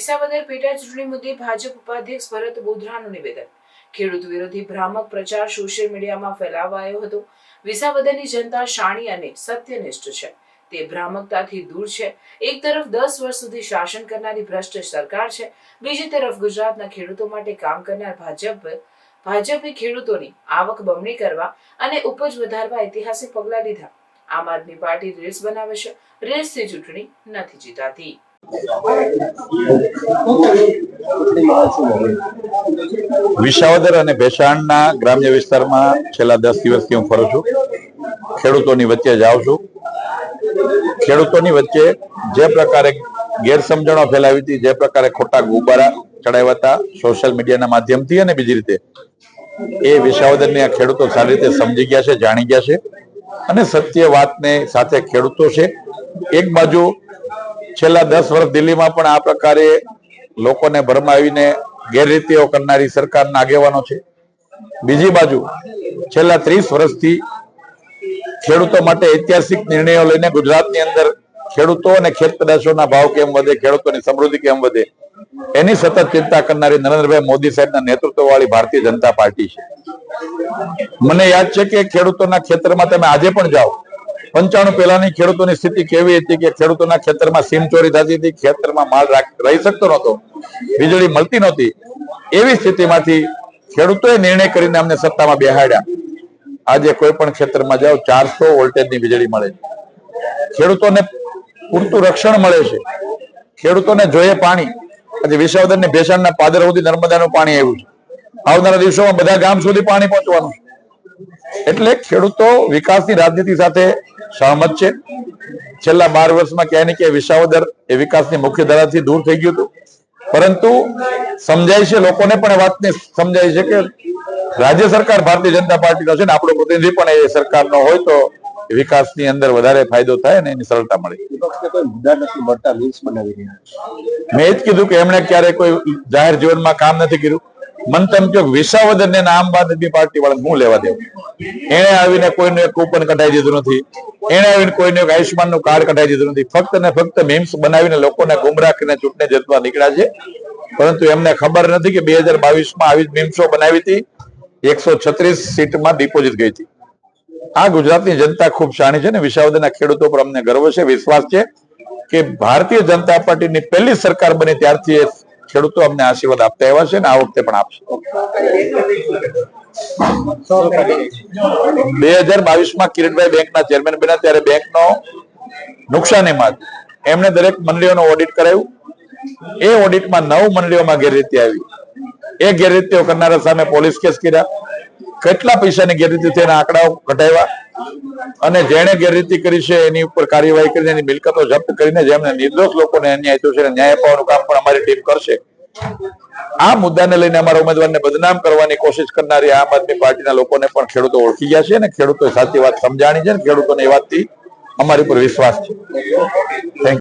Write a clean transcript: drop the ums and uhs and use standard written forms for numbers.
વિસાવદર પેટા ચૂંટણી મુદ્દે ભાજપ ઉપાધ્યક્ષ ભરત બોધરાનું નિવેદન. ખેડૂત વિરોધી ભ્રામક પ્રચાર સોશિયલ મીડિયામાં ફેલાવાયો હતો. વિસાવદરની જનતા શાણી અને સત્યનિષ્ઠ છે, તે ભ્રામકતાથી દૂર છે. એક તરફ 10 વર્ષ સુધી શાસન કરનારી ભ્રષ્ટ સરકાર છે, બીજી તરફ ગુજરાતના ખેડૂતો માટે કામ કરનાર ભાજપે ખેડૂતોની આવક બમણી કરવા અને ઉપજ વધારવા ઐતિહાસિક પગલાં લીધા. આમ આદમી પાર્ટી રીલ્સ બનાવે છે, રીલ્સથી ચૂંટણી નથી જીતાતી. વિસાવદર અને ભેસાણના ગ્રામ્ય વિસ્તારમાં છેલ્લા 10 દિવસથી હું ફરું છું. ખેડૂતોની વચ્ચે જાઉં છું. ખેડૂતોની વચ્ચે જે પ્રકારે ગેરસમજણો ફેલાવી હતી, જે પ્રકારે ખોટા ગુબારા ચડાવ્યા હતા સોશિયલ મીડિયાના માધ્યમથી અને બીજી રીતે, એ વિસાવદરના ખેડૂતો સારી રીતે સમજી ગયા છે, જાણી ગયા છે અને સત્ય વાતને સાથે ખેડૂતો છે. એક બાજુ છેલ્લા 10 વર્ષ દિલ્હીમાં પણ આ પ્રકારે લોકોને ભરમાવીને ગેરરીતિઓ કરનારી સરકારના આગેવાનો છે. બીજી બાજુ છેલ્લા 30 વર્ષથી ખેડૂતો માટે ઐતિહાસિક નિર્ણયો લઈને ગુજરાતની અંદર ખેડૂતો અને ખેત પેદાશોના ભાવ કેમ વધે, ખેડૂતોની સમૃદ્ધિ કેમ વધે, એની સતત ચિંતા કરનારી નરેન્દ્રભાઈ મોદી સાહેબના નેતૃત્વ વાળી ભારતીય જનતા પાર્ટી છે. મને યાદ છે કે ખેડૂતોના ખેતરમાં તમે આજે પણ જાઓ, 95 પહેલાની ખેડૂતોની સ્થિતિ કેવી હતી કે ખેડૂતોના ખેતરમાં સીમ ચોરી થતી હતી, ખેતરમાં માલ રહી શકતો નહોતો, વીજળી મળતી નહોતી. એવી સ્થિતિમાંથી ખેડૂતોએ નિર્ણય કરીને અમને સત્તામાં બેહાડ્યા. આજે કોઈ પણ ખેતરમાં જાઓ 400 વોલ્ટેજની વીજળી મળે છે, ખેડૂતોને પૂરતું રક્ષણ મળે છે, ખેડૂતોને જોઈએ પાણી. આજે વિસાવદર ને ભેસાણના પાદર સુધી નર્મદાનું પાણી આવ્યું છે. આવનારા દિવસોમાં બધા ગામ સુધી પાણી પહોંચવાનું. એટલે ખેડૂતો વિકાસની રાજનીતિ સાથે સહમત છે. છેલ્લા 12 વર્ષમાં ક્યાંય ને ક્યાંય વિસાવદર એ વિકાસની મુખ્ય ધારાથી દૂર થઈ ગયું હતું, પરંતુ સમજાય છે, લોકોને પણ વાતને સમજાય છે કે રાજ્ય સરકાર ભારતીય જનતા પાર્ટીનો છે ને આપણો પ્રતિનિધિ પણ એ સરકારનો હોય તો વિકાસની અંદર વધારે ફાયદો થાય ને એની સરળતા મળે. મેં જ કીધું કે એમણે ક્યારે કોઈ જાહેર જીવનમાં કામ નથી કર્યું. મન તેમ કે વિસાવદર ને આમ આદમી પાર્ટી વાળા હું લેવા દેવું. એને આવીને કોઈને કૂપન કઢાઈ દીધું નથી, એને આવીને કોઈને આયુષ્માનનું કાર્ડ કઢાઈ દીધું નથી. ફક્ત ને ફક્ત મીમ્સ બનાવીને લોકોને ગુમરાહ કરીને ચૂંટણી જીતવા નીકળ્યા છે. પરંતુ એમને ખબર નથી કે 2022માં આવી જ મીમ્સો બનાવી હતી, 136 સીટમાં ડિપોઝિટ ગઈ હતી. આ ગુજરાતની જનતા ખૂબ શાણી છે ને વિસાવદરના ખેડૂતો પર અમને ગર્વ છે, વિશ્વાસ છે કે ભારતીય જનતા પાર્ટીની પહેલી સરકાર બની ત્યારથી ખેડૂતો અમને આશીર્વાદ આપતા આવ્યા છે ને આ વખતે પણ આપશે. 2022માં કિરીટભાઈ બેંકના ચેરમેન બન્યા ત્યારે બેંકનો નુકસાનીમાં એમણે દરેક મંડળીઓનો ઓડિટ કરાવ્યું. એ ઓડિટમાં 9 મંડળીઓમાં ગેરરીતિ આવી. એ ગેરરીતિઓ કરનારા સામે પોલીસ કેસ કર્યા. કેટલા પૈસાની ગેરરીતિ થઈ એના આંકડાઓ ઘટાડ્યા અને જેણે ગેરરીતિ કરી છે એની ઉપર કાર્યવાહી કરીને એની મિલકતો જપ્ત કરીને જેમને નિર્દોષ લોકોને અન્યાય થયો છે ન્યાય અપાવવાનું કામ પણ અમારી ટીમ કરશે. આ મુદ્દાને લઈને અમારા ઉમેદવારને બદનામ કરવાની કોશિશ કરનારી આમ આદમી પાર્ટીના લોકોને પણ ખેડૂતો ઓળખી ગયા છે અને ખેડૂતોએ સાચી વાત સમજાણી છે અને ખેડૂતોને એ વાતથી અમારી ઉપર વિશ્વાસ છે. Thank you.